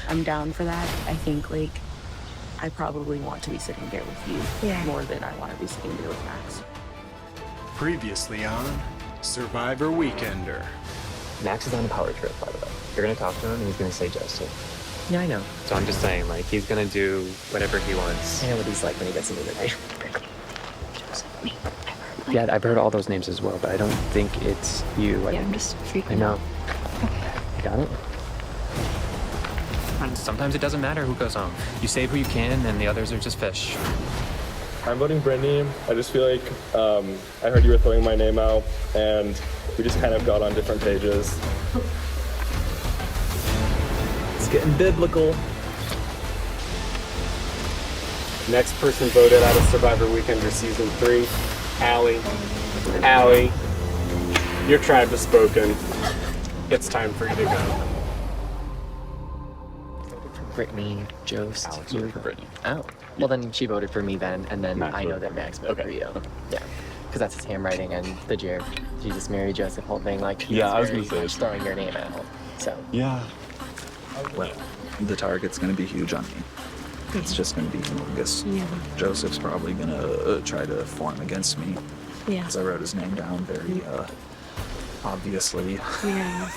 I'm down for that. I think, like, I probably want to be sitting there with you more than I want to be sitting there with Max. Previously on Survivor Weekender. Max is on a power trip, by the way. You're gonna talk to him and he's gonna say Joseph. Yeah, I know. So I'm just saying, like, he's gonna do whatever he wants. I know what he's like when he gets into the night. Yeah, I've heard all those names as well, but I don't think it's you. I'm just freaking I know. out. You got it? And sometimes it doesn't matter who goes home. You save who you can, and the others are just fish. I'm voting Brittany. I just feel like I heard you were throwing my name out, and we just kind of got on different pages. It's getting biblical. Next person voted out of Survivor Weekender Season 3, Allie. Allie, your tribe has spoken. It's time for you to go. Brittany, Jost. Alex voted for Brittany. Oh. Well, then she voted for me then, and then Max I know voted that for Max me. voted for Okay. you. Yeah. Because that's his handwriting and the Jesus, Mary, Joseph whole thing. Like, Yeah, he's I was very gonna say much throwing your name out. So. Yeah. Well, the target's going to be huge on me. It's just going to be humongous. Yeah. Joseph's probably going to try to form against me. Yeah. Because I wrote his name down very obviously. Yeah.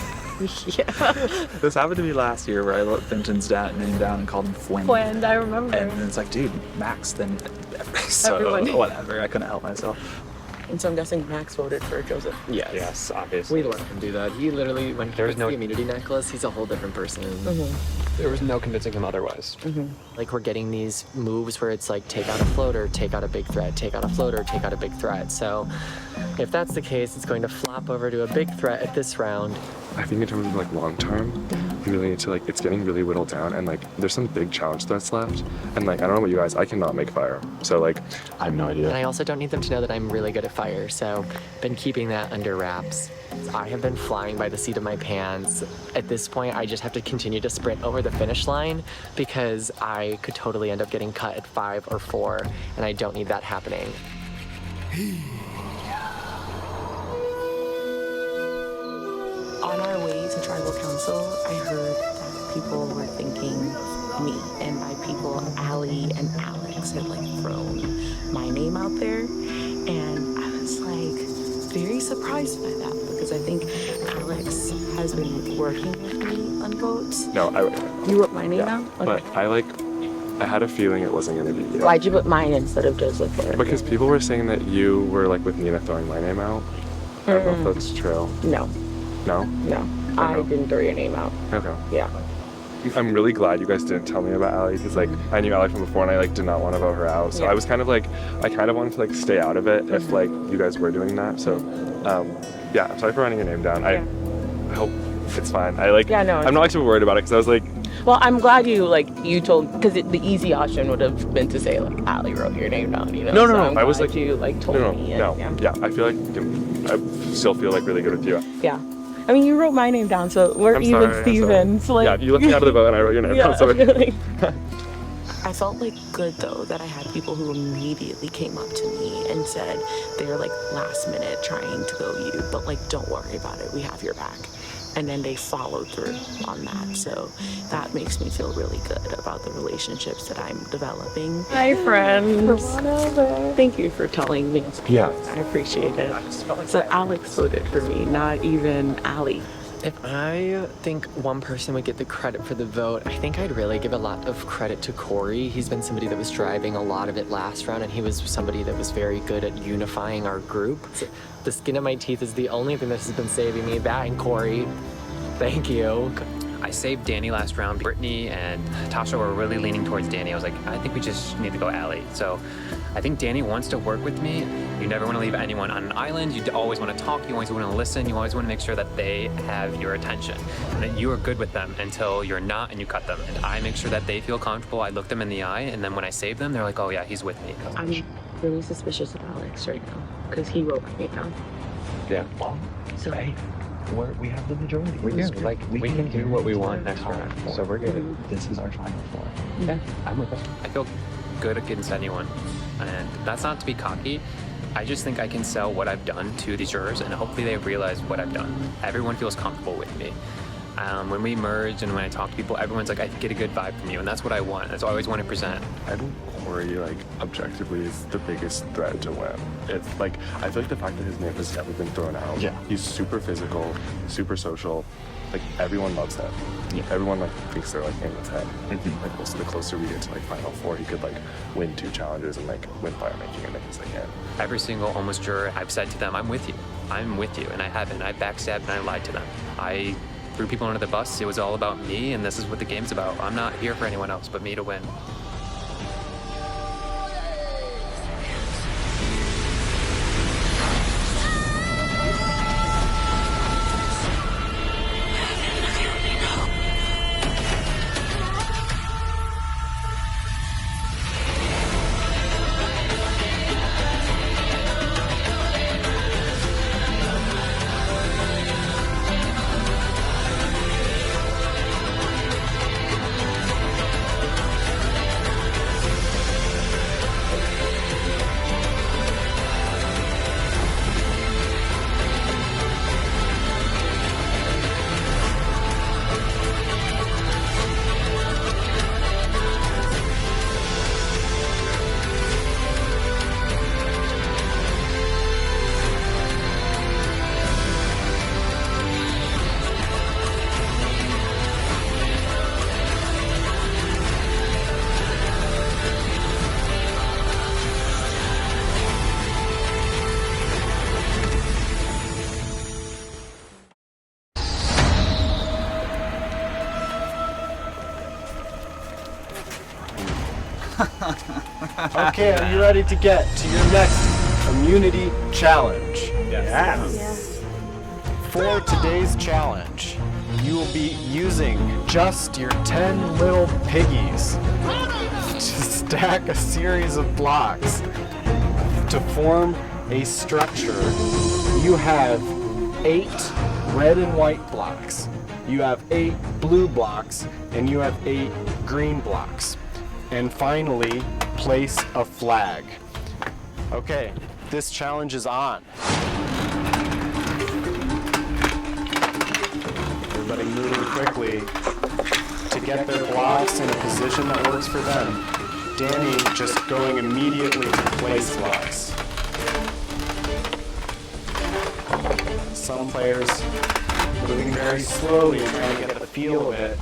Yeah. This happened to me last year where I wrote Fenton's name down and called him Fwin. When I remember. And then it's like, dude, Max, then so Everyone. whatever. I couldn't help myself. And so I'm guessing Max voted for Joseph. Yes. Yes, obviously. We let him do that. He literally, when he There was gets no- the immunity necklace, he's a whole different person. There was no convincing him otherwise. Like, we're getting these moves where it's like, take out a floater, take out a big threat, take out a floater, take out a big threat. So if that's the case, it's going to flop over to a big threat at this round. I think in terms of like long term, you really need to like, it's getting really whittled down, and like there's some big challenge threats left, and like I don't know about you guys, I cannot make fire. So like I have no idea. And I also don't need them to know that I'm really good at fire, so been keeping that under wraps. I have been flying by the seat of my pants. At this point, I just have to continue to sprint over the finish line because I could totally end up getting cut at 5 or 4, and I don't need that happening. On our way to tribal council, I heard that people were thinking me, and by people, Allie and Alex had like thrown my name out there, and I was like very surprised by that because I think Alex has been working with me on votes. no, You wrote my name down? Okay. but I had a feeling it wasn't gonna be you. Why'd you put mine instead of Joseph? Because people were saying that you were like with Nina throwing my name out. I don't know if that's true. No, No? no, I didn't throw your name out. Okay. Yeah. I'm really glad you guys didn't tell me about Allie because like I knew Allie from before and I like did not want to vote her out. So I was kind of like I kind of wanted to like stay out of it if like you guys were doing that. So yeah, I'm sorry for writing your name down. I hope it's fine. I like Yeah, no, I'm not like too worried about it because I was like Well, I'm glad you told, because the easy option would have been to say like Allie wrote your name down, you know. No, so I'm I was glad like you like told me. no. And, Yeah, I feel like I still feel like really good with you. yeah. I mean, you wrote my name down, so we're I'm even sorry, Stevens. Like, yeah, you left me out of the vote and I wrote your name down. So really. I felt like good though that I had people who immediately came up to me and said they're like last minute trying to go you, but like don't worry about it, we have your back. And then they followed through on that. So that makes me feel really good about the relationships that I'm developing. Hi friends. Thank you for telling me. Yeah. I appreciate it. So Alex voted for me, not even Allie. If I think one person would get the credit for the vote, I think I'd really give a lot of credit to Corey. He's been somebody that was driving a lot of it last round, and he was somebody that was very good at unifying our group. So the skin of my teeth is the only thing that has been saving me. That and Corey. Thank you. I saved Danny last round. Brittany and Tasha were really leaning towards Danny. I was like, I think we just need to go Allie. So I think Danny wants to work with me. You never want to leave anyone on an island. You always want to talk. You always want to listen. You always want to make sure that they have your attention and that you are good with them until you're not and you cut them. And I make sure that they feel comfortable. I look them in the eye, and then when I save them, they're like, oh yeah, he's with me. I'm really suspicious of Alex right now because he wrote my name down. Yeah. So We have the majority. We do. Like, we can do what we want next round. So we're good. This is our final four. Yeah, I'm with us. I feel good against anyone. And that's not to be cocky. I just think I can sell what I've done to the jurors, and hopefully they realize what I've done. Everyone feels comfortable with me. When we merge and when I talk to people, everyone's like, I get a good vibe from you, and that's what I want. That's what I always want to present. I think Corey, like, objectively is the biggest threat to win. It's like, I feel like the fact that his name has never been thrown out. Yeah. He's super physical, super social. Like, everyone loves him. Yeah. Everyone, like, thinks they're, like, in with him. Like, also the closer we get to, like, Final Four, he could, like, win 2 challenges and, like, win fire making, and then he's, like, in. Every single almost juror, I've said to them, I'm with you. I'm with you, and I haven't. I backstabbed and I lied to them. I threw people under the bus. It was all about me, and this is what the game's about. I'm not here for anyone else but me to win. Okay, are you ready to get to your next immunity challenge? Yes. For today's challenge, you will be using just your 10 little piggies to stack a series of blocks to form a structure. You have 8 red and white blocks, you have 8 blue blocks, and you have 8 green blocks. And finally, place a flag. Okay, this challenge is on. Everybody moving quickly to get their blocks in a position that works for them. Danny just going immediately to place blocks. Some players moving very slowly and trying to get the feel of it.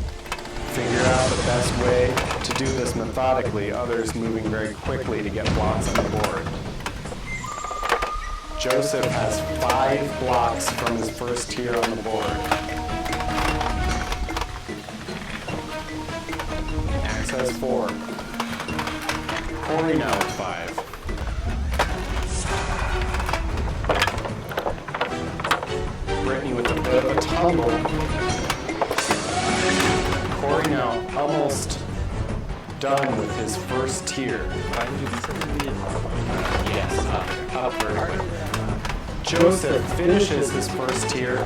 Figure out the best way to do this methodically, others moving very quickly to get blocks on the board. Joseph has 5 blocks from his first tier on the board. Max has 4. Corey now with 5. Brittany with a bit of a tumble. Corey now almost done with his first tier. Yes, upward. Joseph finishes his first tier.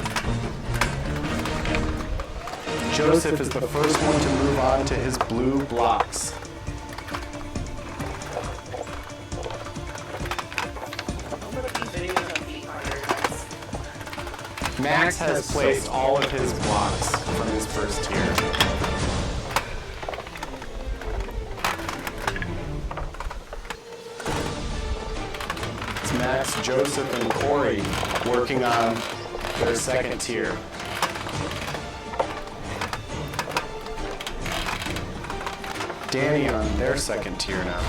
Joseph is the first one to move on to his blue blocks. Max has placed all of his blocks from his first tier. It's Max, Joseph, and Corey working on their second tier. Danny on their second tier now.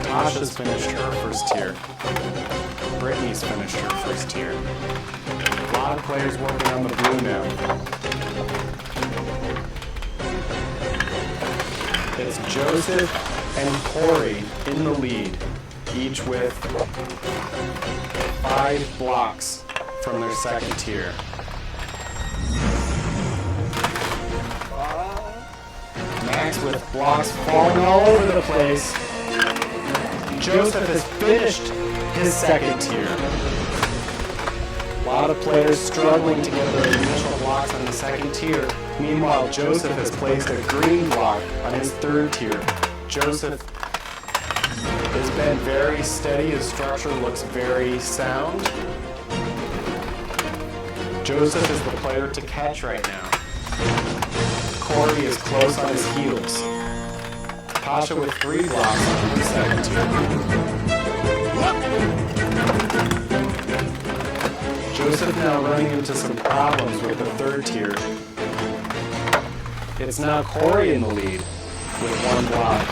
Tasha's finished her first tier. Brittany's finished her first tier. A lot of players working on the blue now. It's Joseph and Corey in the lead, each with 5 blocks from their second tier. Max with blocks falling all over the place. Joseph has finished his second tier. A lot of players struggling to get their initial blocks on the second tier. Meanwhile, Joseph has placed a green block on his third tier. Joseph has been very steady. His structure looks very sound. Joseph is the player to catch right now. Corey is close on his heels. Tasha with 3 blocks on the second tier. Joseph now running into some problems with the third tier. It's now Corey in the lead with 1 block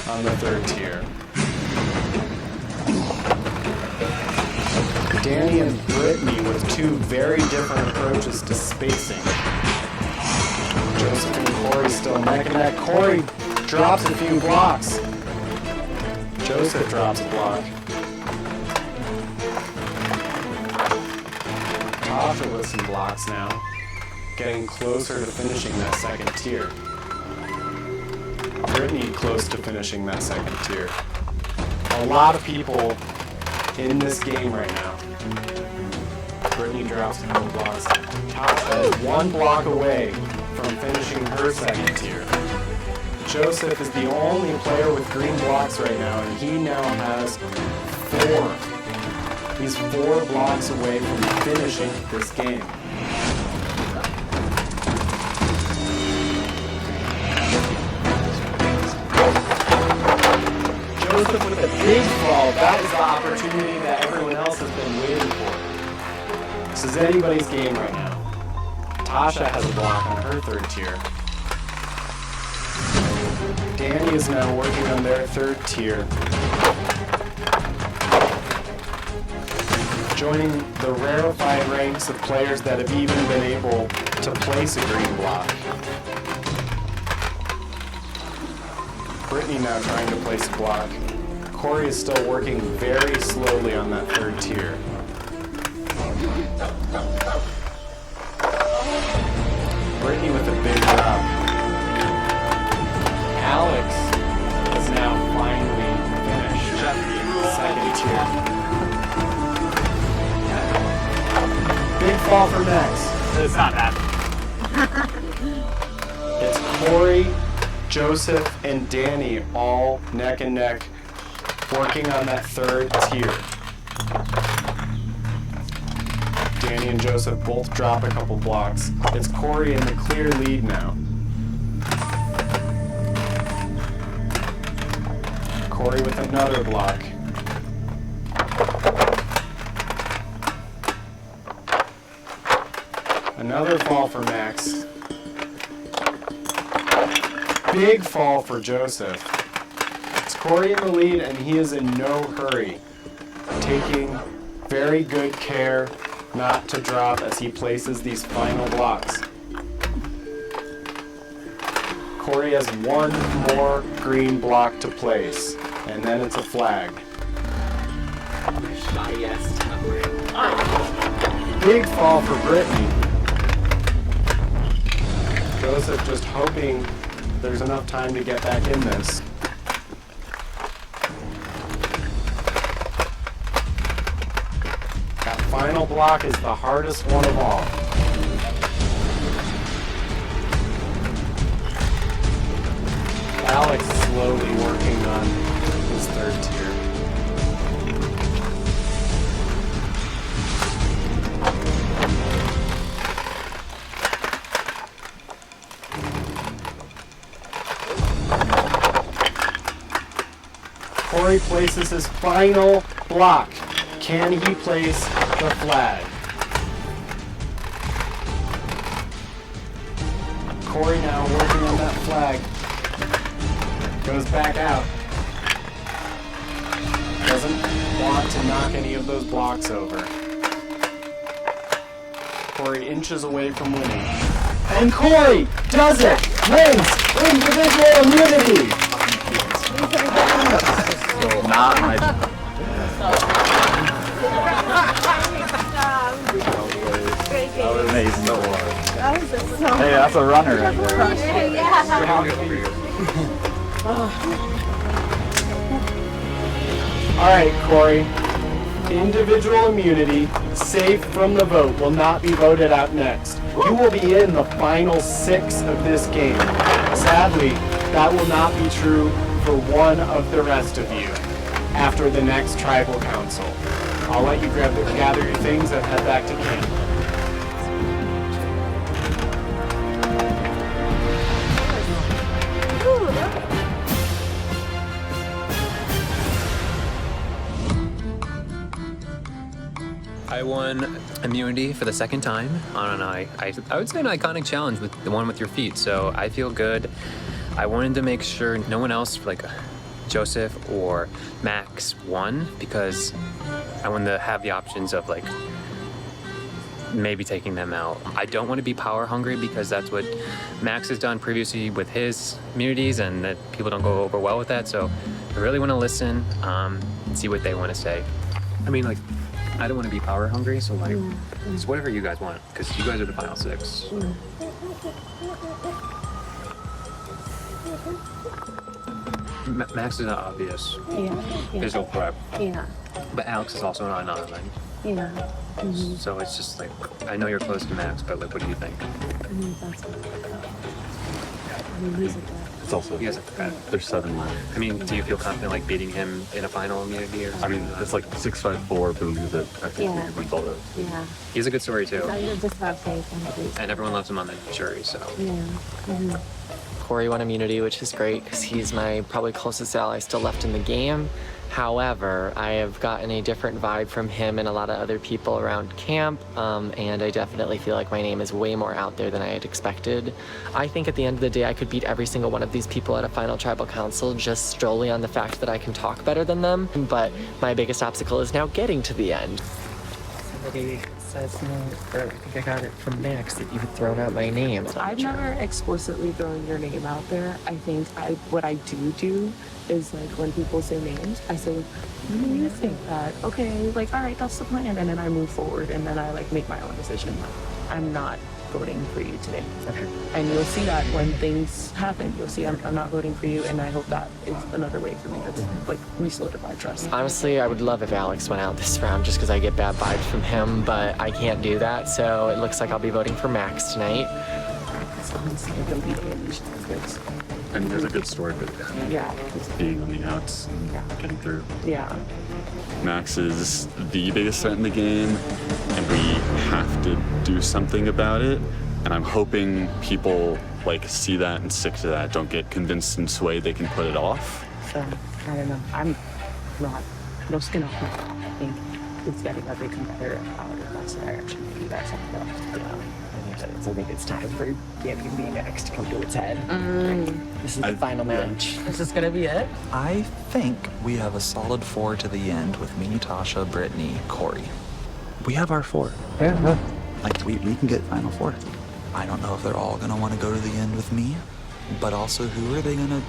on the third tier. Danny and Brittany with 2 very different approaches to spacing. Joseph and Corey still neck and neck. Corey drops a few blocks. Joseph drops a block. Tasha with some blocks now, getting closer to finishing that second tier. Brittany close to finishing that second tier. A lot of people in this game right now. Brittany drops a couple blocks. Tasha is 1 block away from finishing her second tier. Joseph is the only player with green blocks right now, and he now has 4. He's 4 blocks away from finishing this game. Joseph with a big fall. That is the opportunity that everyone else has been waiting for. This is anybody's game right now. Tasha has a block on her third tier. Danny is now working on their third tier. Joining the rarefied ranks of players that have even been able to place a green block. Brittany now trying to place a block. Corey is still working very slowly on that third tier. Brittany with a big drop. Alex is now finally finished. Second tier. Big fall for Max. It's not that. It's Corey, Joseph, and Danny all neck and neck working on that third tier. Danny and Joseph both drop a couple blocks. It's Corey in the clear lead now. Corey with another block. Another fall for Max. Big fall for Joseph. It's Corey in the lead, and he is in no hurry, taking very good care not to drop as he places these final blocks. Corey has 1 more green block to place, and then it's a flag. Big fall for Brittany. Joseph just hoping there's enough time to get back in this. That final block is the hardest one of all. Alex slowly working on his third tier. Corey places his final block. Can he place the flag? Corey now working on that flag. Goes back out. Doesn't want to knock any of those blocks over. Corey inches away from winning. And Corey does it! Wins individual immunity! Not my. That was amazing. Hey, that's a runner right there. All right, Corey. Individual immunity, safe from the vote, will not be voted out next. You will be in the final 6 of this game. Sadly, that will not be true for one of the rest of you after the next tribal council. I'll let you gather your things and head back to camp. I won immunity for the second time on an I would say an iconic challenge with the one with your feet, so I feel good. I wanted to make sure no one else, like Joseph or Max, won, because I wanted to have the options of like maybe taking them out. I don't want to be power hungry because that's what Max has done previously with his immunities, and that people don't go over well with that, so I really want to listen and see what they want to say. I mean, like, I don't want to be power hungry, so like, it's whatever you guys want, because you guys are the final six. Max is not obvious. Yeah. There's no prep. Yeah. But Alex is also not an island. Yeah. So it's just like, I know you're close to Max, but like, what do you think? He's a threat. It's also, He has a threat. there's 7 left. I mean, do you feel confident like beating him in a final immunity or I something? mean, it's like 654 boom that I think Yeah. we both of. Yeah. He has a good story too. I was just about to say something. And everyone loves him on the jury, so. Yeah. Corey won immunity, which is great because he's my probably closest ally still left in the game. However, I have gotten a different vibe from him and a lot of other people around camp, and I definitely feel like my name is way more out there than I had expected. I think at the end of the day, I could beat every single one of these people at a final tribal council just solely on the fact that I can talk better than them, but my biggest obstacle is now getting to the end. Somebody says no, or I think I got it from Max that you had thrown out my name. I've never explicitly thrown your name out there. I think what I do is like when people say names, I say, what do you think that? Okay, like, all right, that's the plan. And then I move forward and then I like make my own decision. I'm not voting for you today. Okay. And you'll see that when things happen, you'll see I'm not voting for you. And I hope that is another way for me to like re-solidify trust. Honestly, I would love if Alex went out this round just because I get bad vibes from him, but I can't do that. So it looks like I'll be voting for Max tonight. It's honestly gonna be the illusion of this. And there's a good story for that. Yeah. Being on the outs and getting through. Yeah. Max is the biggest threat in the game, and we have to do something about it. And I'm hoping people like see that and stick to that. Don't get convinced and swayed they can put it off. So I don't know. I'm not no skin off my back. I think it's getting every competitor out of that's the direction you guys have to go. Yeah. I think it's time for Danny and me next to come to its head. This is the final match. Is this gonna be it? I think we have a solid 4 to the end with me, Tasha, Brittany, Corey. We have our 4. Yeah. Like, we can get final 4. I don't know if they're all gonna want to go to the end with me, but also who are they gonna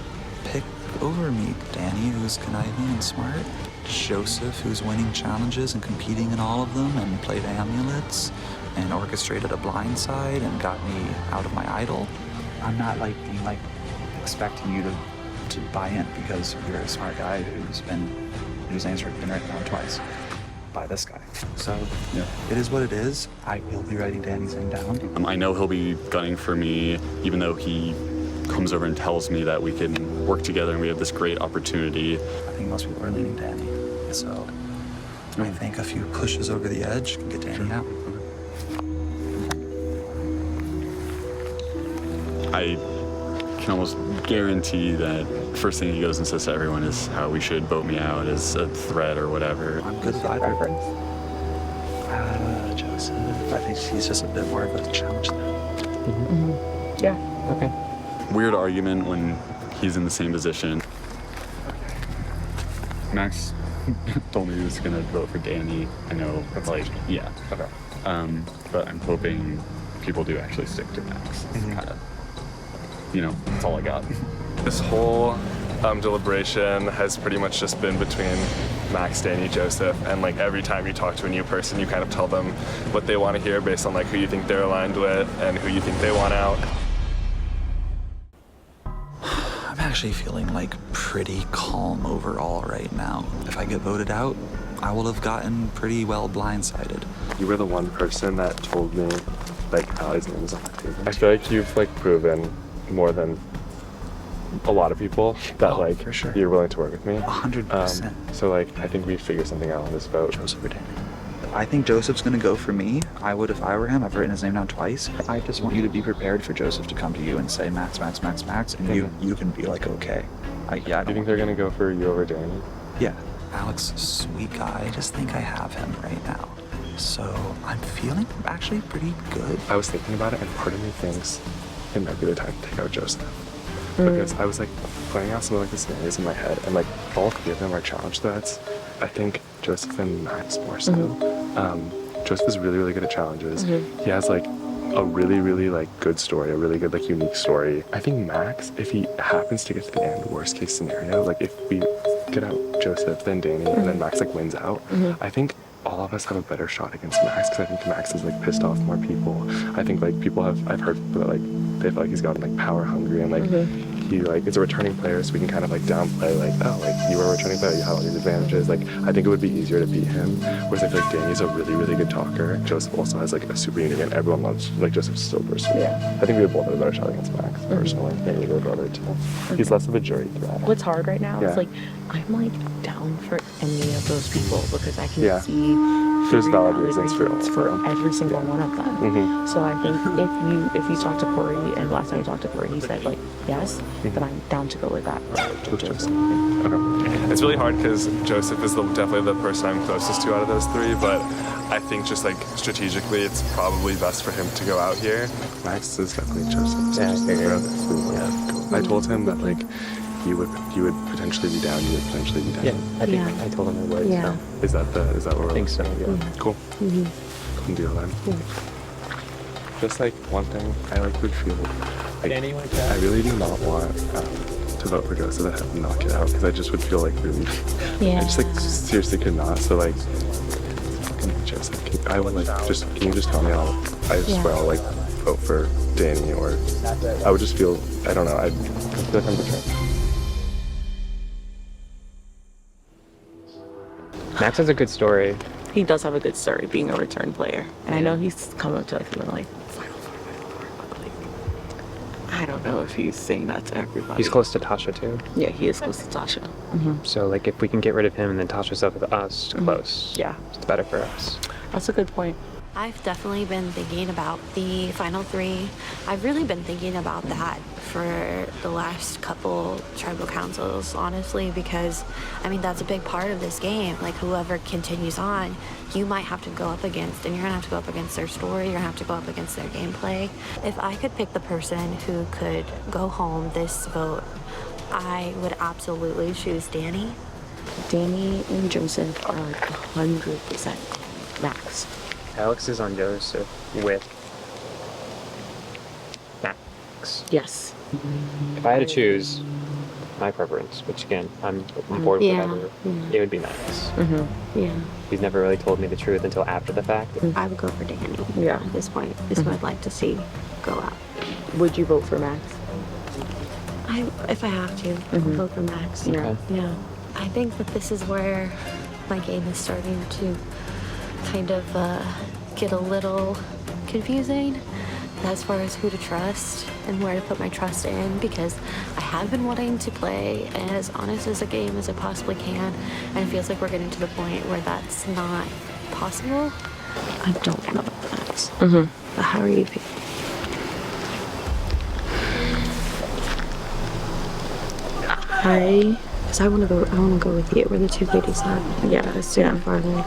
pick over me? Danny, who's conniving and smart. Joseph, who's winning challenges and competing in all of them and played amulets and orchestrated a blindside and got me out of my idol. I'm not like being like expecting you to buy in because you're a smart guy whose answer has been written down twice by this guy. So yeah, it is what it is. I will be writing Danny's name down. I know he'll be gunning for me, even though he comes over and tells me that we can work together and we have this great opportunity. I think most people are leaning Danny. So I think a few pushes over the edge can get Danny out. I can almost guarantee that first thing he goes and says to everyone is how we should vote me out as a threat or whatever. I'm good with either. Joseph, I think he's just a bit more of a challenge there. Yeah, okay. Weird argument when he's in the same position. Max told me he was gonna vote for Danny. I know, like, yeah. Okay. But I'm hoping people do actually stick to Max. It's kind of, that's all I got. This whole deliberation has pretty much just been between Max, Danny, Joseph, and like every time you talk to a new person, you kind of tell them what they want to hear based on like who you think they're aligned with and who you think they want out. I'm actually feeling like pretty calm overall right now. If I get voted out, I will have gotten pretty well blindsided. You were the one person that told me like Allie's name was on my table. I feel like you've like proven more than a lot of people that like for sure. you're willing to work with me. 100%. So like I think we figure something out on this vote. Joseph or Danny? I think Joseph's gonna go for me. I would if I were him. I've written his name down twice. I just want you to be prepared for Joseph to come to you and say Max, Max, Max, Max, and you can be like, okay. I Do you think they're gonna go for you over Danny? Yeah. Alex, sweet guy. I just think I have him right now. So I'm feeling actually pretty good. I was thinking about it, and part of me thinks it might be the time to take out Joseph. Because I was like playing out some of like the scenarios in my head, and like all three of them are challenge threats. I think Joseph and Max more so. Joseph is really, really good at challenges. He has like a really, really like good story, a really good like unique story. I think Max, if he happens to get to the end, worst case scenario, like if we get out Joseph, then Danny, and then Max like wins out, I think all of us have a better shot against Max because I think Max is like pissed off more people. I think like I've heard that like they feel like he's gotten like power hungry and like he like is a returning player, so we can kind of like downplay like, oh, like you were a returning player, you have all these advantages. Like I think it would be easier to beat him. Whereas I feel like Danny's a really, really good talker. Joseph also has like a super unique, and everyone loves like Joseph's so personal. Yeah. I think we would both have a better shot against Max personally. Maybe your brother too. He's less of a jury threat. What's hard right now is like I'm like down for any of those people because I can see there's valid reasons for every single one of them. So I think if you talk to Corey, and last time you talked to Corey, he said like yes, then I'm down to go with that. With Joseph. Okay. It's really hard because Joseph is definitely the person I'm closest to out of those three, but I think just like strategically, it's probably best for him to go out here. Max is definitely Joseph. I told him that like you would potentially be down, you would potentially be down. I think I told him I would. Yeah. So. Is that what we're I think so. Yeah. Cool. Couldn't deal then. Just like one thing, I like would feel like I really do not want to vote for Joseph and have him knock it out because I just would feel like really. I just like seriously could not. So like, Joseph, can you just tell me I swear I'll like vote for Danny, or I would just feel I don't know. I feel like I'm betrayed. Max has a good story. He does have a good story being a return player, and I know he's come up to like Final Four, but like I don't know if he's saying that to everybody. He's close to Tasha too. Yeah, he is close to Tasha. So like if we can get rid of him and then Tasha's up with us close, it's better for us. That's a good point. I've definitely been thinking about the final three. I've really been thinking about that for the last couple tribal councils, honestly, because I mean that's a big part of this game. Like whoever continues on, you might have to go up against, and you're gonna have to go up against their story, you're gonna have to go up against their gameplay. If I could pick the person who could go home this vote, I would absolutely choose Danny. Danny and Joseph are 100% Max. Alex is on Joseph with Max. Yes. If I had to choose my preference, which again, I'm on board with whatever, it would be Max. Yeah. He's never really told me the truth until after the fact. I would go for Danny. Yeah. At this point, this is what I'd like to see go out. Would you vote for Max? If I have to, I'll vote for Max. Yeah. Yeah. I think that this is where my game is starting to kind of get a little confusing as far as who to trust and where to put my trust in, because I have been wanting to play as honest as a game as I possibly can, and it feels like we're getting to the point where that's not possible. I don't know about that. But how are you feeling? Because I want to go with you. We're the two ladies that farther.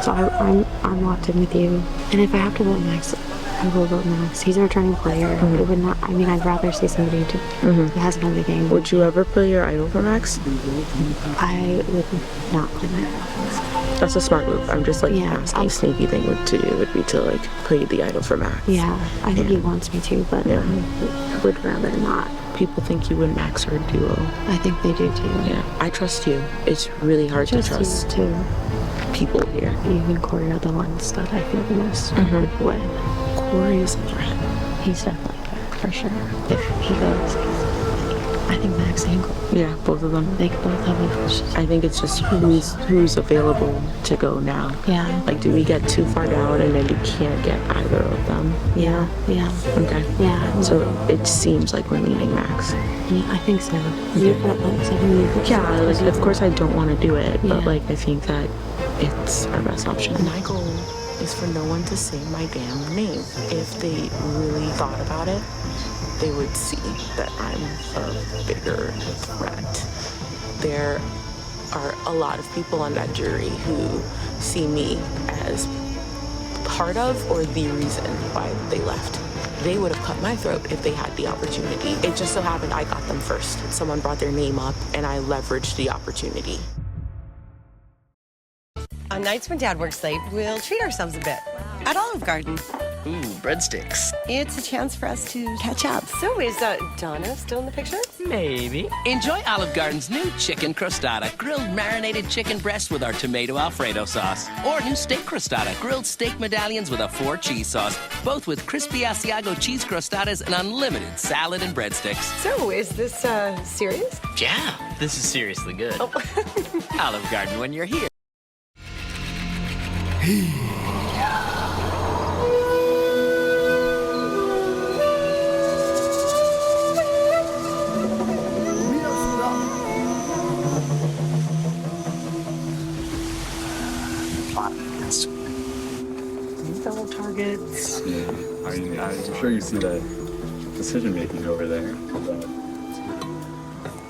So I'm locked in with you. And if I have to vote Max, I will vote Max. He's a returning player. It would not. I mean, I'd rather see somebody who hasn't won the game. Would you ever play your idol for Max? I would not play my idol. That's a smart move. I'm just like asking. Sneaky thing to do would be to like play the idol for Max. Yeah, I think he wants me to, but I would rather not. People think you and Max are a duo. I think they do too. Yeah, I trust you. It's really hard to trust you too. People here. You and Corey are the ones that I feel the most with. Corey is a threat. He's definitely a threat, for sure. If he goes, I I think Max and Kroll. Yeah, both of them. They both have a I think it's just who's available to go now. Yeah. Like, do we get too far down and then we can't get either of them? Yeah. Yeah. Okay. Yeah. So it seems like we're leaning Max. Yeah, I think so. You felt like something. Yeah, like, of course I don't want to do it, but Yeah. like I think that it's our best option. My goal is for no one to say my damn name. If they really thought about it, they would see that I'm a bigger threat. There are a lot of people on that jury who see me as part of or the reason why they left. They would have cut my throat if they had the opportunity. It just so happened I got them first. Someone brought their name up and I leveraged the opportunity. On nights when Dad works late, we'll treat ourselves a bit at Olive Garden. Ooh, breadsticks. It's a chance for us to catch up. So is Donna still in the picture? Maybe. Enjoy Olive Garden's new chicken crostata, grilled marinated chicken breast with our tomato Alfredo sauce. Or new steak crostata, grilled steak medallions with a 4 cheese sauce, both with crispy Asiago cheese crostatas and unlimited salad and breadsticks. So is this serious? Yeah, this is seriously good. Olive Garden when you're here. Fellow targets. Yeah, I mean, I'm sure you see that decision making over there.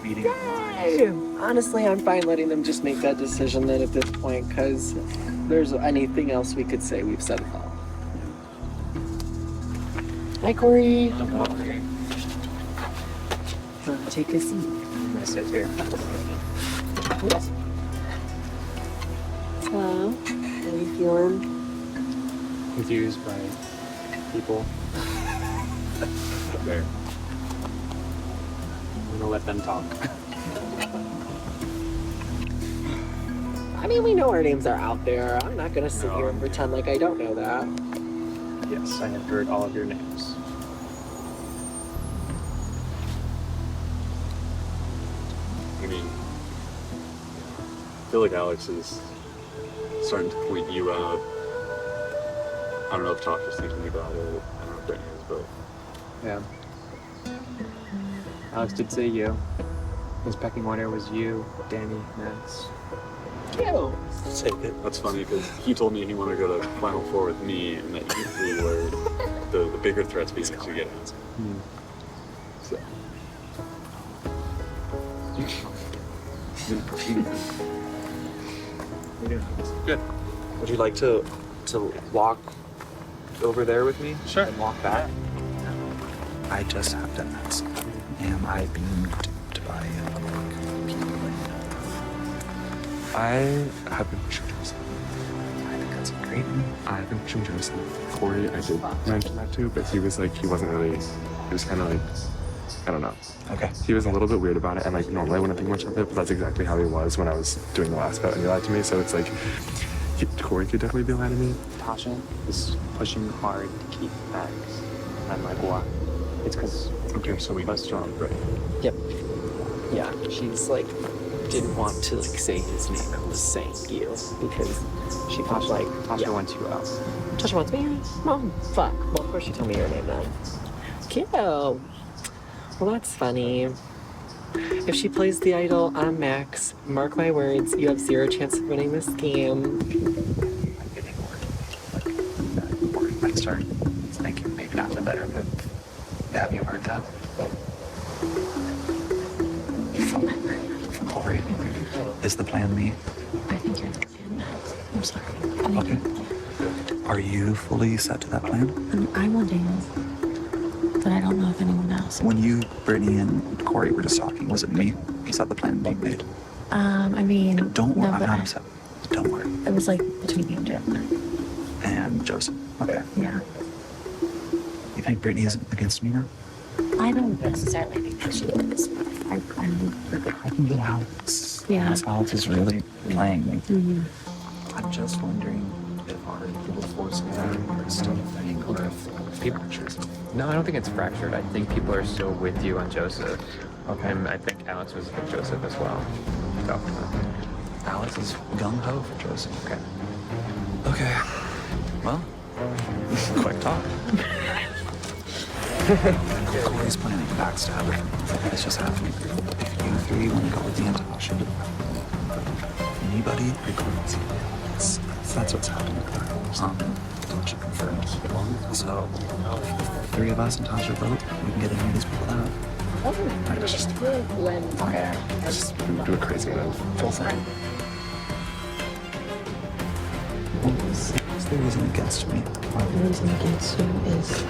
Yay! Honestly, I'm fine letting them just make that decision then at this point, because there's anything else we could say, we've said it all. Hi, Corey. Take a seat. I'm gonna sit here. Hello. How are you feeling? Confused by people. There. I'm gonna let them talk. I mean, we know our names are out there. I'm not gonna sit here and pretend like I don't know that. Yes, I have heard all of your names. I mean, I feel like Alex is starting to point you out. I don't know if Tasha's thinking about it. I don't know if Brittany is, but Yeah. Alex did say you. His pecking order was you, Danny, Max. Ew. that's funny because he told me he wanted to go to Final Four with me, and that you three were the bigger threats we actually get at. So. Good. Would you like to walk over there with me? Sure. And walk back? I just have to ask, am I being duped by I have been pushing Joseph. I think that's great. I have been pushing Joseph. Corey, I did mention that too, but he was like, he wasn't really, he was kind of like, I don't know. Okay. He was a little bit weird about it, and like normally I wouldn't think much of it, but that's exactly how he was when I was doing the last bet and he lied to me, so it's like, Corey could definitely be lying to me. Tasha is pushing hard to keep Max. I'm like, why? It's because Okay, so we must strong, right? Yep. Yeah, she's like, didn't want to like say his name and was saying you because she felt Tasha, like Tasha wants you out. Tasha wants me. Mom, fuck. Well, of course you tell me your name then. Cute. Well, that's funny. If she plays the idol, I'm Max. Mark my words, you have 0 chance of winning this game. I'm getting worried. I start thinking maybe not the better, but have you heard that? Corey, is the plan me? I think you're the plan. I'm sorry. Okay. Are you fully set to that plan? I want Daniel, but I don't know if anyone else. When you, Brittany, and Corey were just talking, was it me? Was that the plan being made? I mean, Don't worry, no, I'm but not upset. Don't worry. it was like between you two. And Joseph. Okay. Yeah. You think Brittany is against me now? I don't necessarily think that she is. I think that Alex, Yeah. Alex is really playing me. Mm-hmm. I'm just wondering Are people forcing it out or still think or fractures? No, I don't think it's fractured. I think people are still with you on Joseph. Okay. And I think Alex was with Joseph as well. So, Alex is gung-ho for Joseph. Okay. Okay. Well, quick talk. Corey's planning a backstab. It's just happening. If you three want to go with the Antasha, anybody, regardless. That's what's happening. Tasha confirmed. So, if three of us and Tasha vote, we can get any of these people out. Alright, let's just do it. Okay. Let's just do a crazy move. Full thing. What's the reason against me? The reason against you is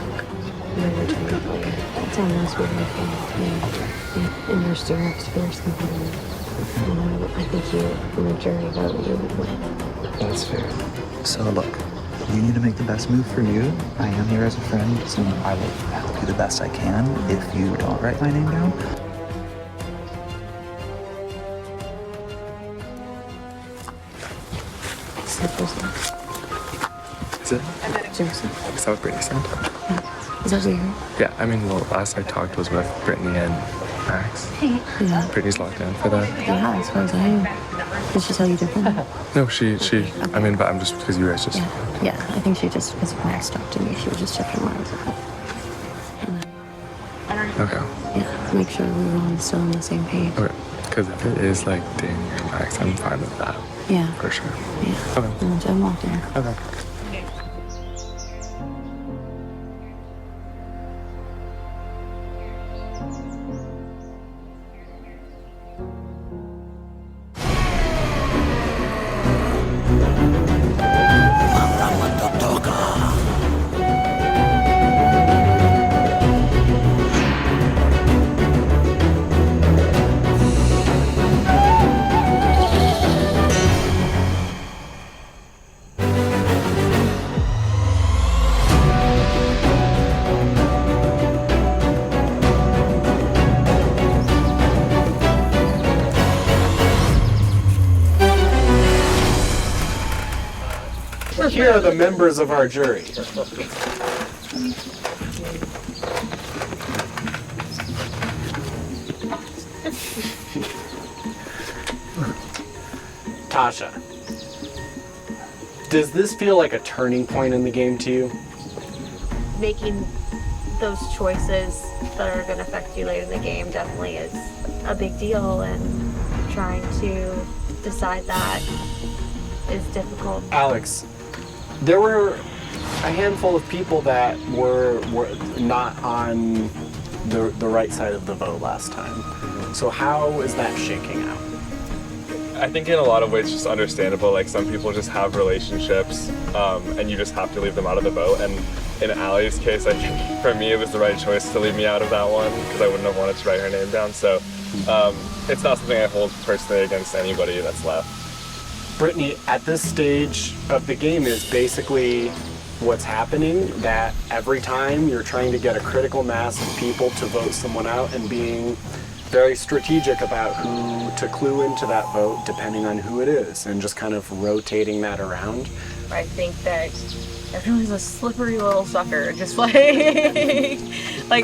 you're a return player. That's how most people feel. And your Zerfas fierce competitive. And I think you, in the jury vote, you would win. That's fair. So look, you need to make the best move for you. I am here as a friend, so I will help you the best I can if you don't write my name down. Is it? Seriously. Is that what Brittany said? Is that what you heard? Yeah, I mean, well, last I talked was with Brittany and Max. Yeah. Brittany's locked in for that. Yeah, as far as I know. Did she tell you different? No, she, I mean, but I'm just, because you guys just... Yeah, I think she just, because Max talked to me, she was just checking where I was at. Okay. Yeah, to make sure we were all still on the same page. Okay, because if it is like Danny and Max, I'm fine with that. Yeah. For sure. Yeah. Okay. And Jen walked in. Okay. Here are the members of our jury. Tasha, does this feel like a turning point in the game to you? Making those choices that are going to affect you later in the game definitely is a big deal, and trying to decide that is difficult. Alex, there were a handful of people that were not on the right side of the vote last time. So how is that shaking out? I think in a lot of ways just understandable. Like some people just have relationships and you just have to leave them out of the vote. And in Allie's case, I think for me it was the right choice to leave me out of that one because I wouldn't have wanted to write her name down. So it's not something I hold personally against anybody that's left. Brittany, at this stage of the game is basically what's happening, that every time you're trying to get a critical mass of people to vote someone out and being very strategic about who to clue into that vote depending on who it is and just kind of rotating that around. I think that everyone's a slippery little sucker, just like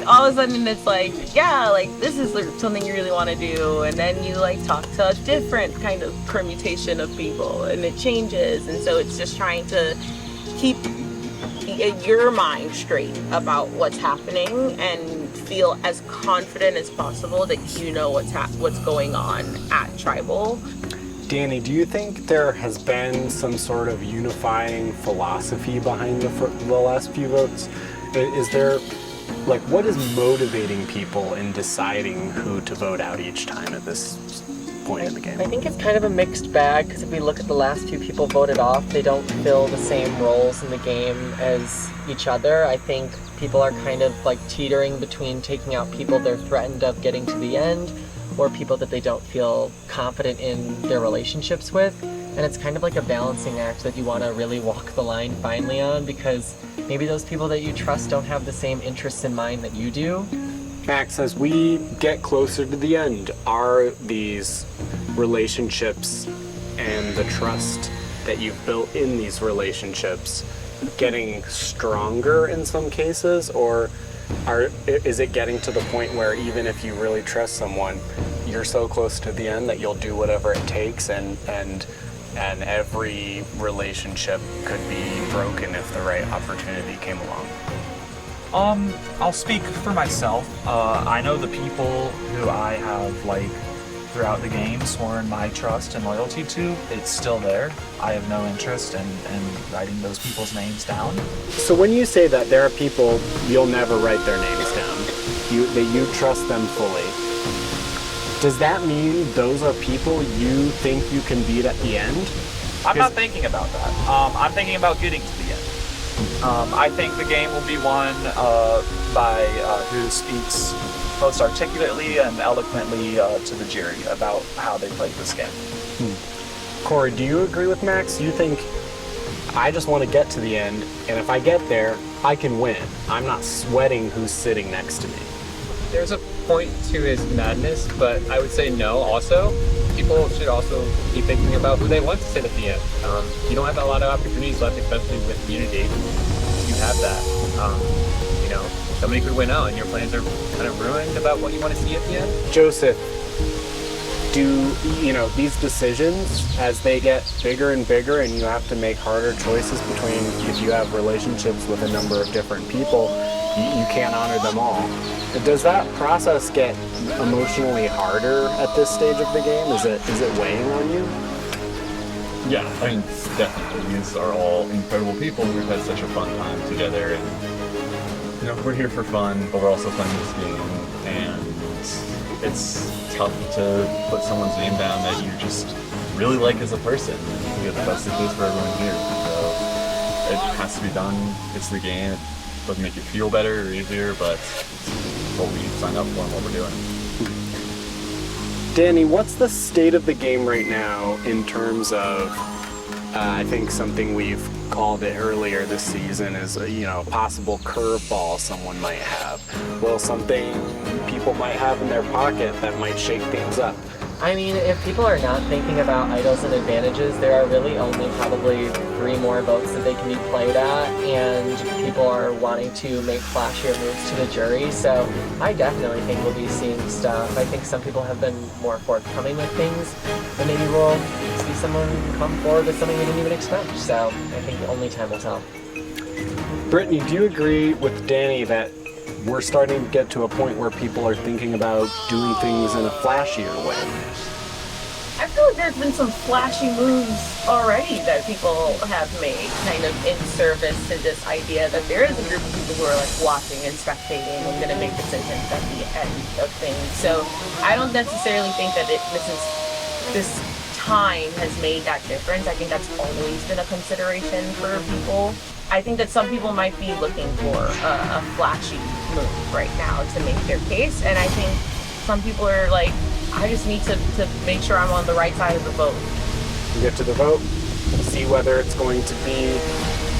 all of a sudden it's like, yeah, like this is something you really want to do, and then you like talk to a different kind of permutation of people and it changes, and so it's just trying to keep your mind straight about what's happening and feel as confident as possible that you know what's going on at Tribal. Danny, do you think there has been some sort of unifying philosophy behind the last few votes? Is there, like, what is motivating people in deciding who to vote out each time at this point in the game? I think it's kind of a mixed bag, because if we look at the last few people voted off, they don't fill the same roles in the game as each other. I think people are kind of like teetering between taking out people they're threatened of getting to the end, or people that they don't feel confident in their relationships with. And it's kind of like a balancing act that you want to really walk the line finely on, because maybe those people that you trust don't have the same interests in mind that you do. Max, as we get closer to the end, are these relationships and the trust that you've built in these relationships getting stronger in some cases, or is it getting to the point where even if you really trust someone, you're so close to the end that you'll do whatever it takes, and every relationship could be broken if the right opportunity came along? I'll speak for myself. I know the people who I have, like, throughout the game sworn my trust and loyalty to, it's still there. I have no interest in writing those people's names down. So when you say that there are people you'll never write their names down, that you trust them fully, does that mean those are people you think you can beat at the end? I'm not thinking about that. I'm thinking about getting to the end. I think the game will be won by who speaks most articulately and eloquently to the jury about how they played this game. Corey, do you agree with Max? You think, I just want to get to the end, and if I get there, I can win. I'm not sweating who's sitting next to me. There's a point to his madness, but I would say no also. People should also be thinking about who they want to sit at the end. You don't have a lot of opportunities left, especially with Unity. You have that. You know, somebody could win out and your plans are kind of ruined about what you want to see at the end. Joseph, do, these decisions, as they get bigger and bigger and you have to make harder choices between, if you have relationships with a number of different people, you can't honor them all. Does that process get emotionally harder at this stage of the game? Is it weighing on you? Yeah, I mean, definitely. These are all incredible people. We've had such a fun time together, and we're here for fun, but we're also playing this game, and it's tough to put someone's name down that you just really like as a person. That's the case for everyone here. So it has to be done. It's the game. It doesn't make you feel better or easier, but it's what we signed up for and what we're doing. Danny, what's the state of the game right now in terms of, I think something we've called it earlier this season is, a possible curveball someone might have. Well, something people might have in their pocket that might shake things up. I mean, if people are not thinking about idols and advantages, there are really only probably 3 more votes that they can be played at, and people are wanting to make flashier moves to the jury, so I definitely think we'll be seeing stuff. I think some people have been more forthcoming with things, and maybe we'll see someone come forward with something we didn't even expect, so I think only time will tell. Brittany, do you agree with Danny that we're starting to get to a point where people are thinking about doing things in a flashier way? I feel like there's been some flashy moves already that people have made, kind of in service to this idea that there is a group of people who are like watching and spectating and going to make decisions at the end of things. So I don't necessarily think that this time has made that difference. I think that's always been a consideration for people. I think that some people might be looking for a flashy move right now to make their case, and I think some people are like, I just need to make sure I'm on the right side of the vote. We get to the vote, see whether it's going to be,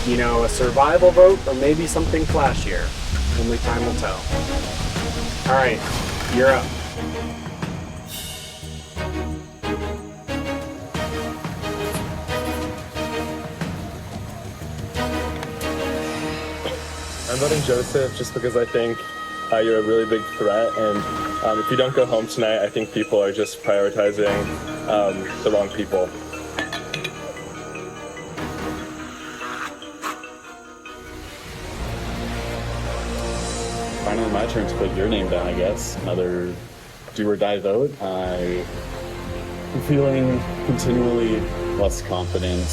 a survival vote or maybe something flashier. Only time will tell. All right, you're up. I'm voting Joseph just because I think you're a really big threat, and if you don't go home tonight, I think people are just prioritizing the wrong people. Finally my turn to put your name down, I guess. Another do or die vote. I'm feeling continually less confident.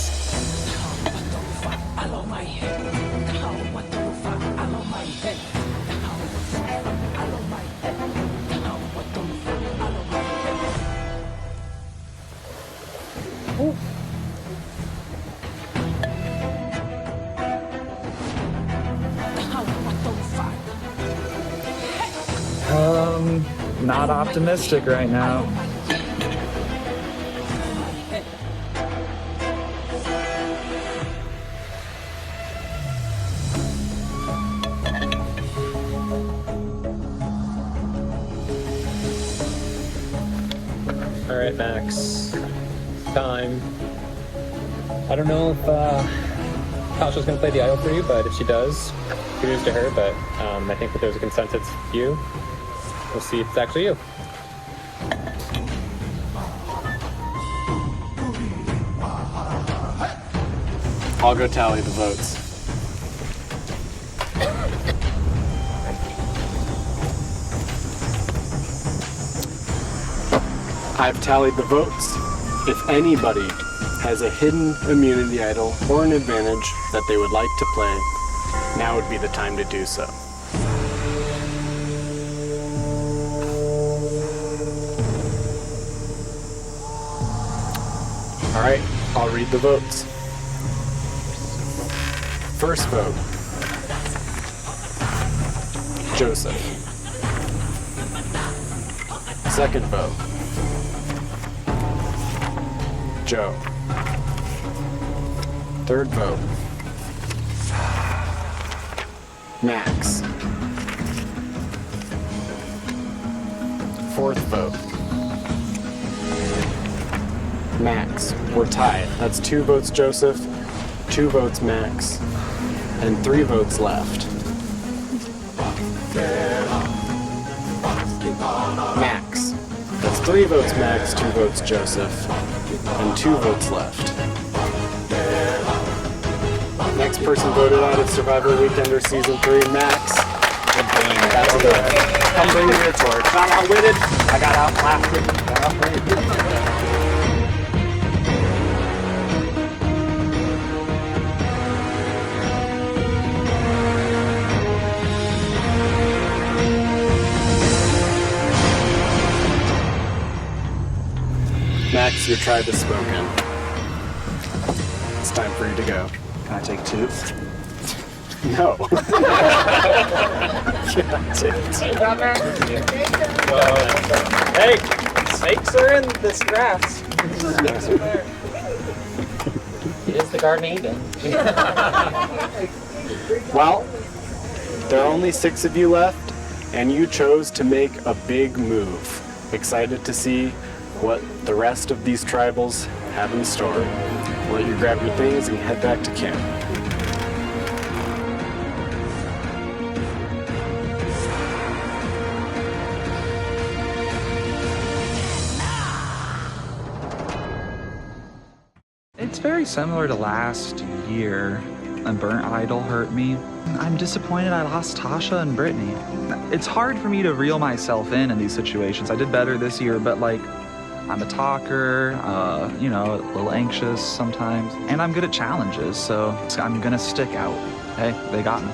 Not optimistic right now. All right, Max. Time. I don't know if Tasha's going to play the idol for you, but if she does, kudos to her. But I think that there's a consensus you. We'll see if it's actually you. I'll go tally the votes. I've tallied the votes. If anybody has a hidden immunity idol or an advantage that they would like to play, now would be the time to do so. All right, I'll read the votes. First vote, Joseph. Second vote, Joe. Third vote, Max. Fourth vote, Max. We're tied. That's 2 votes Joseph, 2 votes Max, and 3 votes left. Max. That's 3 votes Max, 2 votes Joseph, and 2 votes left. Next person voted out of Survivor Weekender Season 3, Max. That's a good. Come bring me your torch. Got outwitted. I got outlasted. Got outwitted. Max, your tribe is spoken. It's time for you to go. Can I take 2? No. Hey, snakes are in this grass. It is the Garden of Eden. Well, there are only 6 of you left, and you chose to make a big move. Excited to see what the rest of these tribals have in store. I'll let you grab your things and head back to camp. It's very similar to last year. A burnt idol hurt me. I'm disappointed I lost Tasha and Brittany. It's hard for me to reel myself in these situations. I did better this year, but like, I'm a talker, you know, a little anxious sometimes, and I'm good at challenges, so I'm gonna stick out. Hey, they got me.